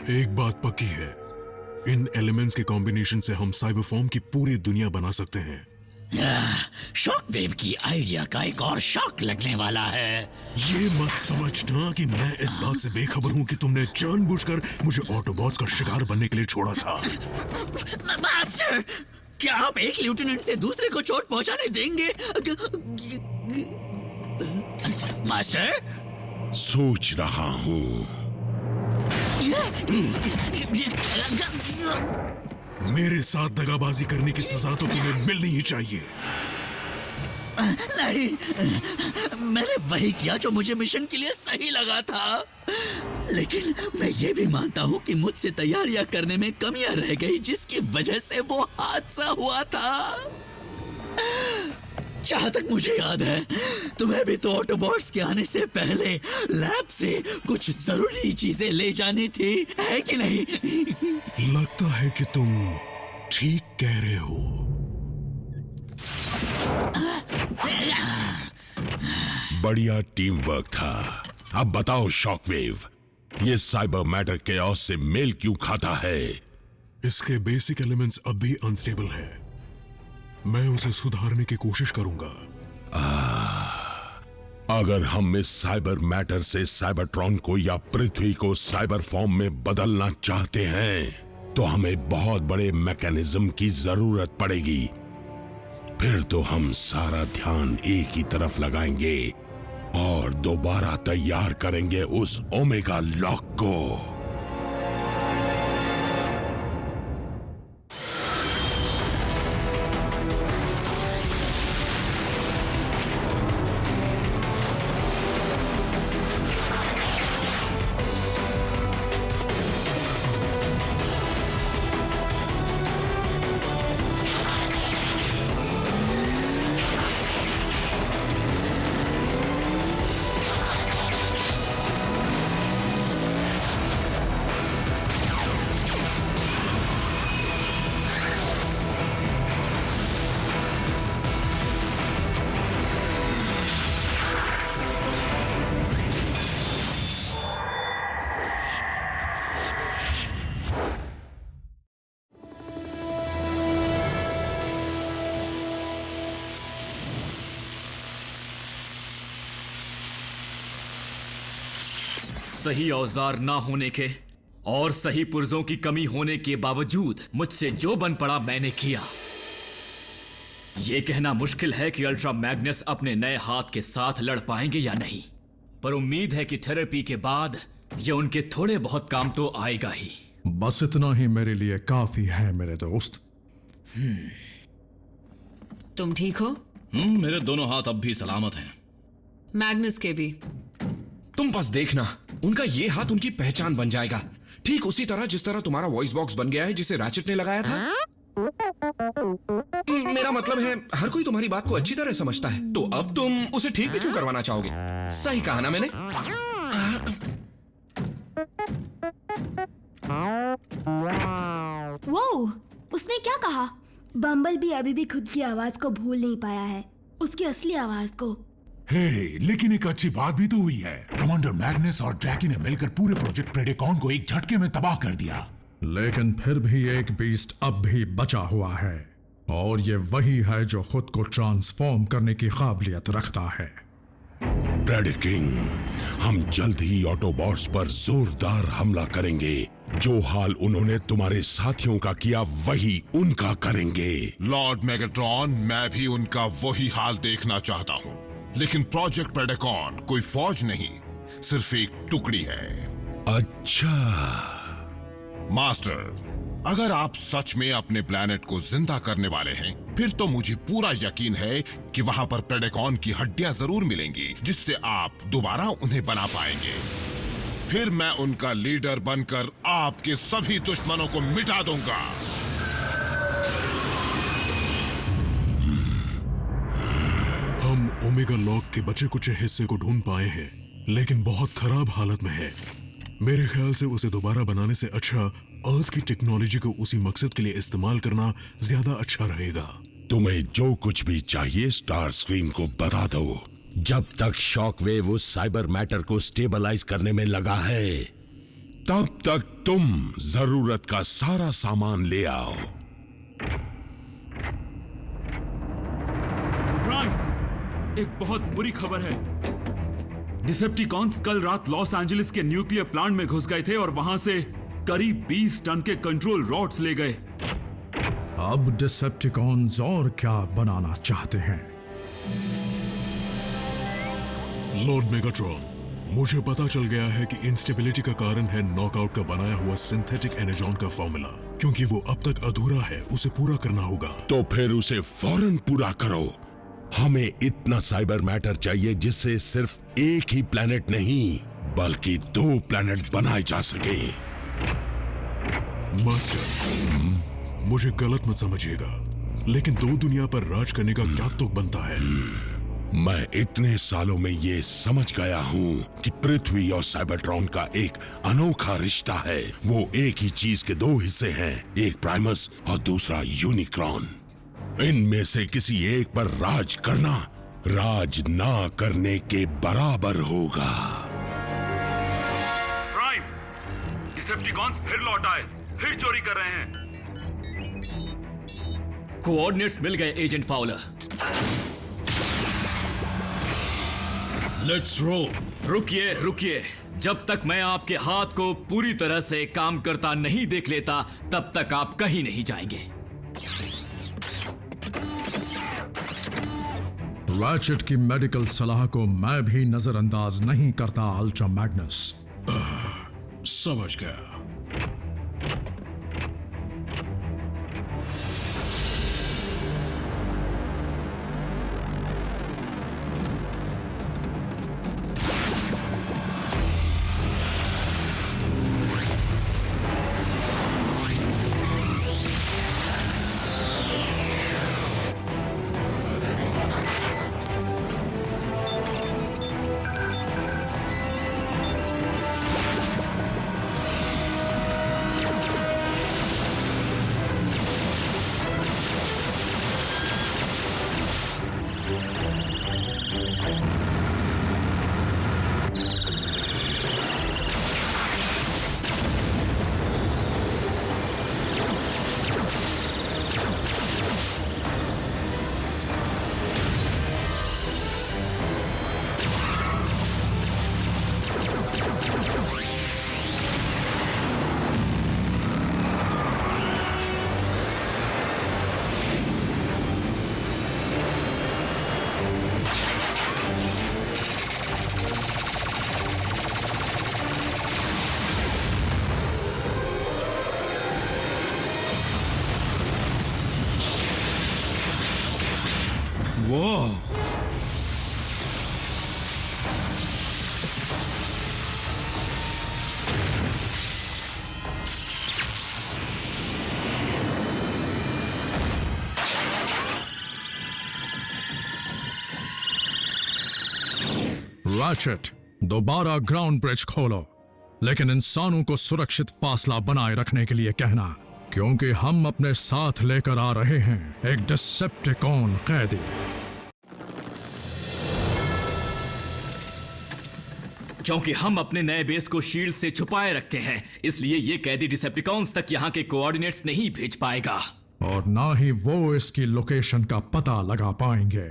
एक बात पक्की है, इन एलिमेंट्स के कॉम्बिनेशन से हम साइबर फॉर्म की पूरी दुनिया बना सकते हैं। शॉकवेव की आइडिया का एक और शॉक लगने वाला है। ये मत समझना कि मैं इस बात से बेखबर हूँ कि तुमने जानबूझकर मुझे ऑटोबॉट्स का शिकार बनने के लिए छोड़ा था। मास्टर, क्या आप एक लेफ्टिनेंट से दूसरे को चोट पहुंचाने देंगे? मास्टर, सोच रहा हूँ। मेरे साथ दगाबाजी करने की सजा तो तुम्हें मिलनी ही चाहिए। नहीं, मैंने वही किया जो मुझे मिशन के लिए सही लगा था। लेकिन मैं ये भी मानता हूँ कि मुझसे तैयारियां करने में कमियां रह गई, जिसकी वजह से वो हादसा हुआ था। जहां तक मुझे याद है, तुम्हें भी तो ऑटोबॉट्स के आने से पहले लैब से कुछ जरूरी चीजें ले जानी थी, है कि नहीं? लगता है कि तुम ठीक कह रहे हो। बढ़िया टीम वर्क था। अब बताओ शॉकवेव, ये साइबर मैटर केओस से मेल क्यों खाता है? इसके बेसिक एलिमेंट्स अब भी अनस्टेबल है। मैं उसे सुधारने की कोशिश करूंगा। अगर हम इस साइबर मैटर से साइबरट्रॉन को या पृथ्वी को साइबर फॉर्म में बदलना चाहते हैं तो हमें बहुत बड़े मैकेनिज्म की जरूरत पड़ेगी। फिर तो हम सारा ध्यान एक ही तरफ लगाएंगे और दोबारा तैयार करेंगे उस ओमेगा लॉक को। सही औजार ना होने के और सही पुर्जों की कमी होने के बावजूद मुझसे जो बन पड़ा मैंने किया। यह कहना मुश्किल है कि अल्ट्रा मैग्नस अपने नए हाथ के साथ लड़ पाएंगे या नहीं, पर उम्मीद है कि थेरेपी के बाद यह उनके थोड़े बहुत काम तो आएगा ही। बस इतना ही मेरे लिए काफी है मेरे दोस्त। तुम ठीक हो? मेरे दोनों हाथ अब भी सलामत हैं। मैग्नस के भी। तुम बस देखना, उनका ये हाथ उनकी पहचान बन जाएगा, ठीक उसी तरह जिस तरह तुम्हारा वॉइस बॉक्स बन गया है जिसे रैचेट ने लगाया था। मेरा मतलब है, हर कोई तुम्हारी बात को अच्छी तरह समझता है, तो अब तुम उसे ठीक भी क्यों करवाना चाहोगे? सही कहा ना मैंने? वो उसने क्या कहा? बम्बल भी अभी भी खुद की आवाज को भूल नहीं पाया है, उसकी असली आवाज को। लेकिन एक अच्छी बात भी तो हुई है। कमांडर मैग्नस और जैकी ने मिलकर पूरे प्रोजेक्ट प्रेडेकॉन को एक झटके में तबाह कर दिया। लेकिन फिर भी एक बीस्ट अब भी बचा हुआ है, और ये वही है जो खुद को ट्रांसफॉर्म करने की काबिलियत रखता है। प्रेडिकिंग, हम जल्द ही ऑटोबॉट्स पर जोरदार हमला करेंगे। जो हाल उन्होंने तुम्हारे साथियों का किया वही उनका करेंगे। लॉर्ड मेगाट्रॉन, मैं भी उनका वही हाल देखना चाहता हूँ, लेकिन प्रोजेक्ट प्रेडेकॉन कोई फौज नहीं, सिर्फ एक टुकड़ी है। अच्छा मास्टर, अगर आप सच में अपने प्लेनेट को जिंदा करने वाले हैं, फिर तो मुझे पूरा यकीन है कि वहां पर प्रेडेकॉन की हड्डियां जरूर मिलेंगी, जिससे आप दोबारा उन्हें बना पाएंगे। फिर मैं उनका लीडर बनकर आपके सभी दुश्मनों को मिटा दूंगा। हम ओमेगा लॉक के बचे कुछ हिस्से को ढूंढ पाए हैं, लेकिन बहुत खराब हालत में है। मेरे ख्याल से उसे दोबारा बनाने से अच्छा अर्थ की टेक्नोलॉजी को उसी मकसद के लिए इस्तेमाल करना ज्यादा अच्छा रहेगा। तुम्हें जो कुछ भी चाहिए स्टार स्क्रीम को बता दो। जब तक शॉकवेव उस साइबर मैटर को स्टेबलाइज करने में लगा है, तब तक तुम जरूरत का सारा सामान ले आओ। प्राइम, एक बहुत बुरी खबर है। डिसेप्टिकॉन्स कल रात लॉस एंजलिस के न्यूक्लियर प्लांट में घुस गए थे और वहां से करीब 20 टन के कंट्रोल रॉड्स ले गए। अब डिसेप्टिकॉन्स और क्या बनाना चाहते हैं? लॉर्ड मेगाट्रॉन, मुझे पता चल गया है कि इंस्टेबिलिटी का कारण है नॉकआउट का बनाया हुआ सिंथेटिक एनर्जॉन का फॉर्मूला। क्योंकि वो अब तक अधूरा है, उसे पूरा करना होगा। तो फिर उसे फौरन पूरा करो। हमें इतना साइबर मैटर चाहिए जिससे सिर्फ एक ही प्लेनेट नहीं बल्कि 2 प्लेनेट बनाए जा सके। मास्टर, मुझे गलत मत समझिएगा, लेकिन 2 दुनिया पर राज करने का क्या तुक बनता है? मैं इतने सालों में ये समझ गया हूँ कि पृथ्वी और साइबरट्रॉन का एक अनोखा रिश्ता है। वो एक ही चीज के 2 हिस्से हैं, एक प्राइमस और दूसरा यूनिक्रॉन। इनमें से किसी एक पर राज करना राज ना करने के बराबर होगा। प्राइम, डिसेप्टिकॉन्स फिर लौट आए, फिर चोरी कर रहे हैं। कोऑर्डिनेट्स मिल गए एजेंट फाउलर। लेट्स रो। रुकिए रुकिए, जब तक मैं आपके हाथ को पूरी तरह से काम करता नहीं देख लेता तब तक आप कहीं नहीं जाएंगे। रैचेट की मेडिकल सलाह को मैं भी नजरअंदाज नहीं करता अल्ट्रा मैग्नस। समझ गया। रैचेट, दोबारा ग्राउंड ब्रिज खोलो, लेकिन इंसानों को सुरक्षित फासला बनाए रखने के लिए कहना, क्योंकि हम अपने साथ लेकर आ रहे हैं एक डिसेप्टिकॉन कैदी। क्योंकि हम अपने नए बेस को शील्ड से छुपाए रखते हैं, इसलिए ये कैदी डिसेप्टिकॉन्स तक यहाँ के कोऑर्डिनेट्स नहीं भेज पाएगा। और ना ही वो इसकी लोकेशन का पता लगा पाएंगे।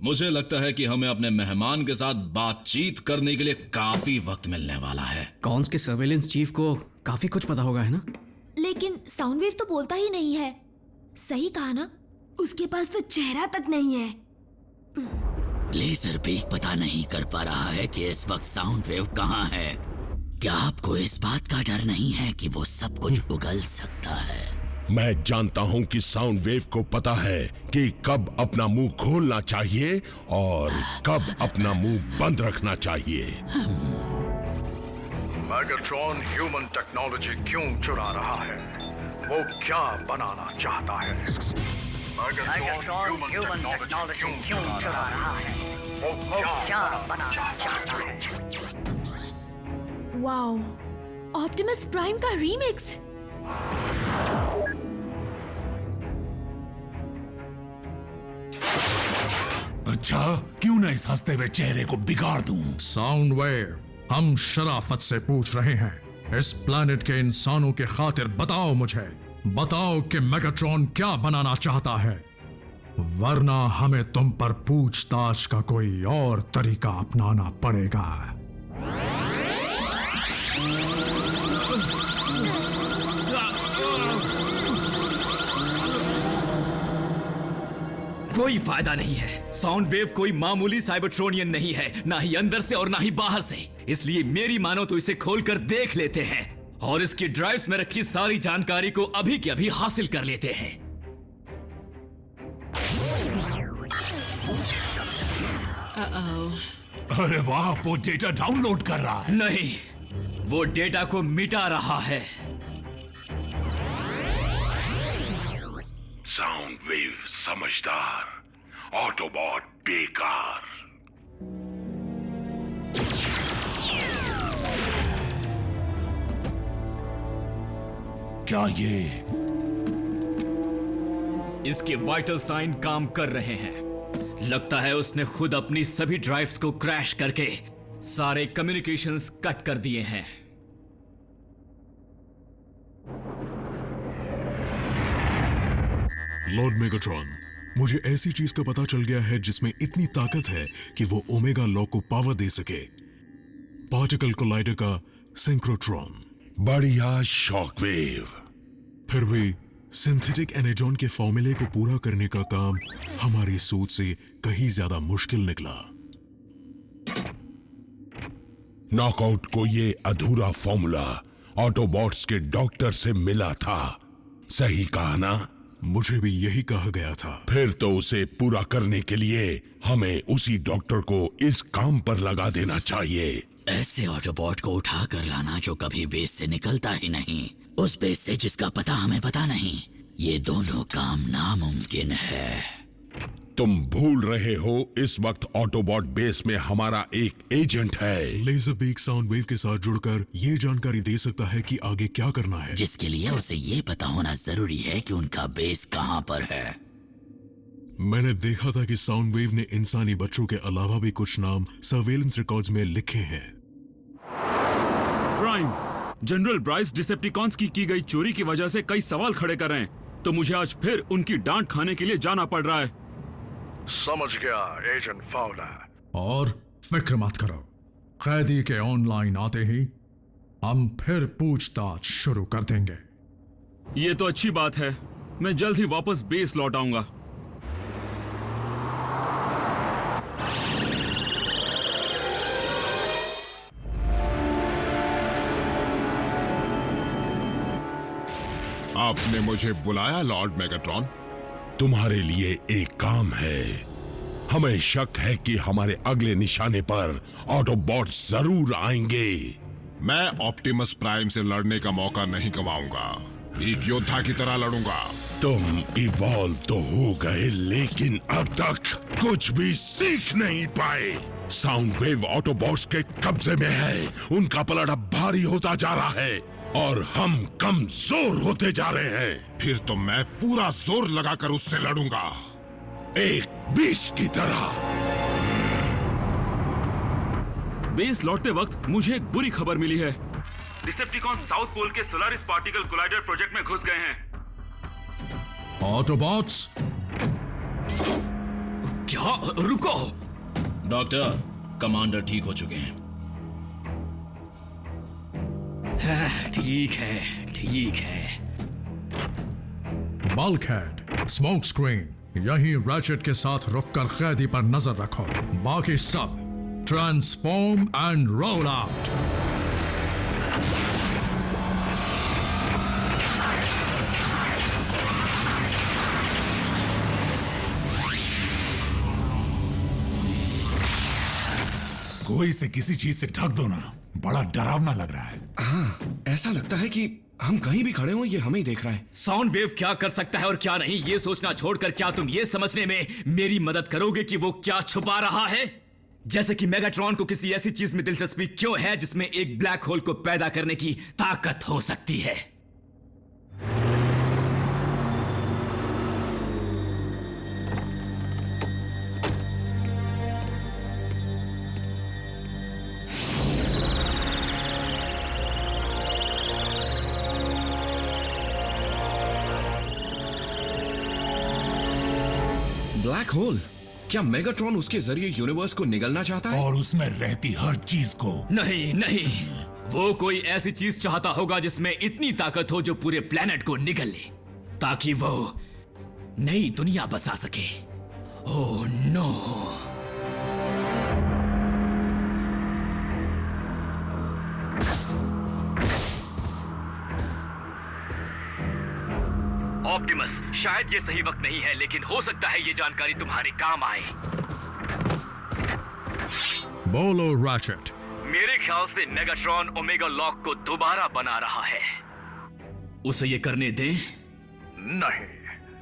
मुझे लगता है कि हमें अपने मेहमान के साथ बातचीत करने के लिए काफी वक्त मिलने वाला है। कॉन्स के सर्वेलेंस चीफ को काफी कुछ पता होगा, है ना? लेकिन साउंड वेव तो बोलता ही नहीं है। सही कहा ना, उसके पास तो चेहरा तक नहीं है। लेजर बीक पता नहीं कर पा रहा है कि इस वक्त साउंड वेव कहाँ है। क्या आपको इस बात का डर नहीं है कि वो सब कुछ उगल सकता है? मैं जानता हूं कि साउंड वेव को पता है कि कब अपना मुंह खोलना चाहिए और कब अपना मुंह बंद रखना चाहिए। मैगाट्रॉन ह्यूमन टेक्नोलॉजी क्यों चुरा रहा है? वो क्या बनाना चाहता है? मैगाट्रॉन ह्यूमन टेक्नोलॉजी क्यों चुरा रहा है? वो क्या बनाना चाहता है? वाओ, ऑप्टिमस प्राइम का रीमिक्स। अच्छा, क्यों ना इस हंसते हुए चेहरे को बिगाड़ दूं? साउंड वेव, हम शराफत से पूछ रहे हैं, इस प्लैनेट के इंसानों के खातिर बताओ मुझे, बताओ कि मेगाट्रॉन क्या बनाना चाहता है, वरना हमें तुम पर पूछताछ का कोई और तरीका अपनाना पड़ेगा। कोई फायदा नहीं है। साउंड वेव कोई मामूली साइबरट्रोनियन नहीं है, ना ही अंदर से और ना ही बाहर से। इसलिए मेरी मानो तो इसे खोलकर देख लेते हैं और इसकी ड्राइव्स में रखी सारी जानकारी को अभी के अभी हासिल कर लेते हैं। अरे वाह, वो डेटा डाउनलोड कर रहा है। नहीं, वो डेटा को मिटा रहा है। साउंड वेव समझदार, ऑटोबॉट बेकार। क्या ये इसके वाइटल साइन काम कर रहे हैं। लगता है उसने खुद अपनी सभी ड्राइव्स को क्रैश करके सारे कम्युनिकेशंस कट कर दिए हैं। लॉर्ड मेगाट्रॉन, मुझे ऐसी चीज का पता चल गया है जिसमें इतनी ताकत है कि वो ओमेगा लॉ को पावर दे सके। पार्टिकल कोलाइडर का सिंक्रोट्रॉन। बढ़िया शॉकवेव। फिर भी सिंथेटिक एनर्जॉन के फॉर्मूले को पूरा करने का काम हमारी सोच से कहीं ज्यादा मुश्किल निकला। नॉकआउट को ये अधूरा फॉर्मूला ऑटोबॉट्स के डॉक्टर से मिला था, सही कहा ना? मुझे भी यही कहा गया था। फिर तो उसे पूरा करने के लिए हमें उसी डॉक्टर को इस काम पर लगा देना चाहिए। ऐसे ऑटोबॉट को उठा कर लाना जो कभी बेस से निकलता ही नहीं, उस बेस से जिसका पता हमें पता नहीं, ये दोनों काम नामुमकिन है। तुम भूल रहे हो, इस वक्त ऑटोबॉट बेस में हमारा एक एजेंट है। लेजर बीक साउंड वेव के साथ जुड़कर ये जानकारी दे सकता है कि आगे क्या करना है, जिसके लिए उसे ये पता होना जरूरी है कि उनका बेस कहाँ पर है। मैंने देखा था कि साउंड वेव ने इंसानी बच्चों के अलावा भी कुछ नाम सर्वेलेंस रिकॉर्ड्स में लिखे हैं। प्राइम, जनरल ब्राइस डिसेप्टिकॉन्स की गई चोरी की वजह से कई सवाल खड़े कर रहे हैं, तो मुझे आज फिर उनकी डांट खाने के लिए जाना पड़ रहा है। समझ गया एजेंट फाउलर। और फिक्र मत करो, कैदी के ऑनलाइन आते ही हम फिर पूछताछ शुरू कर देंगे। ये तो अच्छी बात है, मैं जल्द ही वापस बेस लौट आऊंगा। आपने मुझे बुलाया लॉर्ड मेगाट्रॉन? तुम्हारे लिए एक काम है। हमें शक है कि हमारे अगले निशाने पर ऑटोबॉट्स जरूर आएंगे। मैं ऑप्टिमस प्राइम से लड़ने का मौका नहीं गंवाऊंगा, एक योद्धा की तरह लड़ूंगा। तुम इवॉल्व तो हो गए, लेकिन अब तक कुछ भी सीख नहीं पाए। साउंड वेव ऑटोबॉट्स के कब्जे में है, उनका पलड़ा भारी होता जा रहा है और हम कमजोर होते जा रहे हैं। फिर तो मैं पूरा जोर लगाकर उससे लड़ूंगा, एक बीस्ट की तरह। बेस लौटते वक्त मुझे एक बुरी खबर मिली है। डिसेप्टिकॉन साउथ पोल के सोलारिस पार्टिकल कोलाइडर प्रोजेक्ट में घुस गए हैं। ऑटोबॉट्स, क्या? रुको डॉक्टर, कमांडर ठीक हो चुके हैं। ठीक है, ठीक है। बल्कहेड, स्मोक स्क्रीन, यहीं रैचेट के साथ रुककर कैदी पर नजर रखो। बाकी सब ट्रांसफॉर्म एंड रोल आउट। कोई से किसी चीज से ढक दो ना, बड़ा डरावना लग रहा है। हाँ, ऐसा लगता है कि हम कहीं भी खड़े हो ये हमें ही देख रहा है। साउंड वेव क्या कर सकता है और क्या नहीं, ये सोचना छोड़कर क्या तुम ये समझने में मेरी मदद करोगे कि वो क्या छुपा रहा है? जैसे कि मेगाट्रॉन को किसी ऐसी चीज में दिलचस्पी क्यों है जिसमें एक ब्लैक होल को पैदा करने की ताकत हो सकती है। Black hole? क्या मेगाट्रॉन उसके जरिए यूनिवर्स को निगलना चाहता है? और उसमें रहती हर चीज को। नहीं नहीं, वो कोई ऐसी चीज चाहता होगा जिसमें इतनी ताकत हो जो पूरे प्लेनेट को निगल ले, ताकि वो नई दुनिया बसा सके। Oh no. ऑप्टिमस, शायद ये सही वक्त नहीं है, लेकिन हो सकता है ये जानकारी तुम्हारे काम आए। बोलो रैचेट। मेरे ख्याल से मेगाट्रॉन ओमेगा लॉक को दोबारा बना रहा है। उसे ये करने दें। नहीं,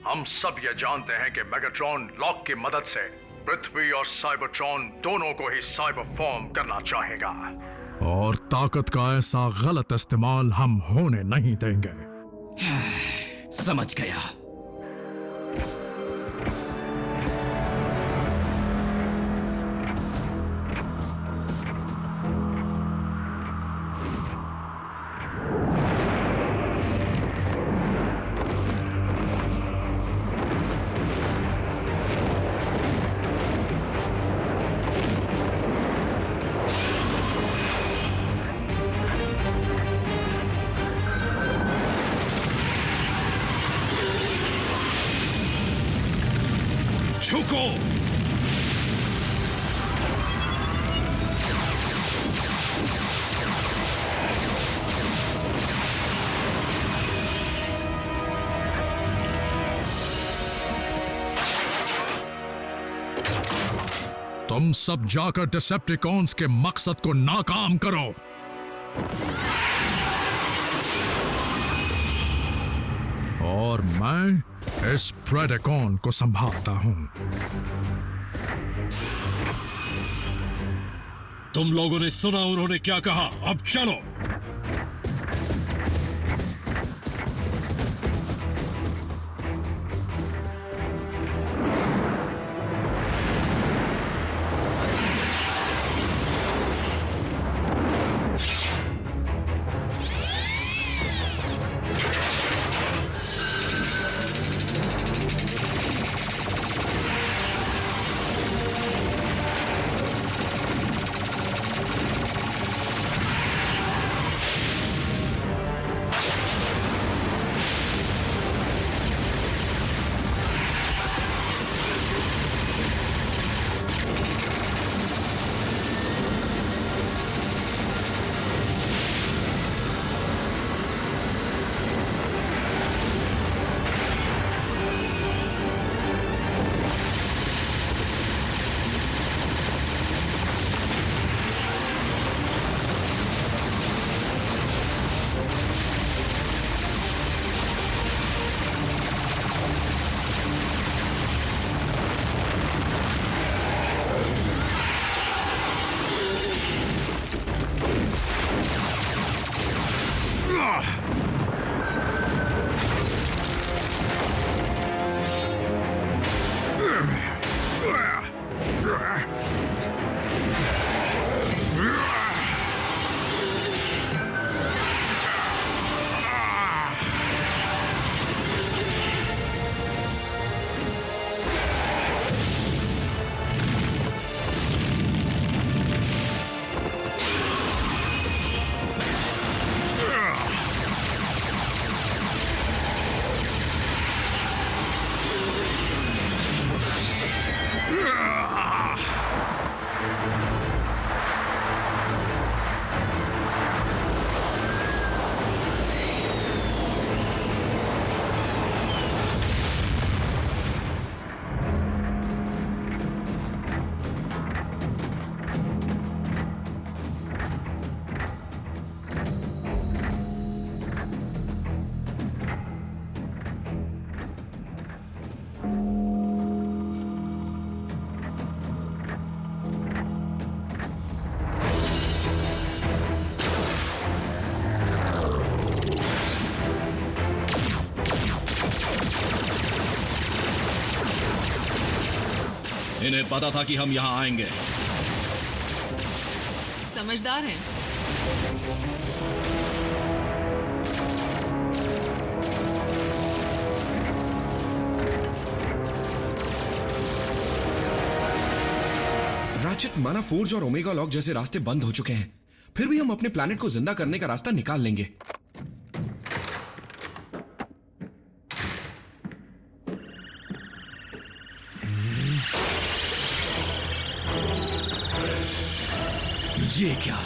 हम सब ये जानते हैं कि मेगाट्रॉन लॉक की मदद से पृथ्वी और साइबरट्रॉन दोनों को ही साइबर फॉर्म करना चाहेगा, और ताकत का ऐसा गलत इस्तेमाल हम होने नहीं देंगे। समझ गया। झुको। तुम सब जाकर डिसेप्टिकॉन्स के मकसद को नाकाम करो। और मैं इस प्रेडेकॉन को संभालता हूं। तुम लोगों ने सुना उन्होंने क्या कहा, अब चलो। इन्हें पता था कि हम यहाँ आएंगे। समझदार हैं। रैचेट, माना फोर्ज और ओमेगा लॉक जैसे रास्ते बंद हो चुके हैं, फिर भी हम अपने प्लैनेट को जिंदा करने का रास्ता निकाल लेंगे। ये क्या?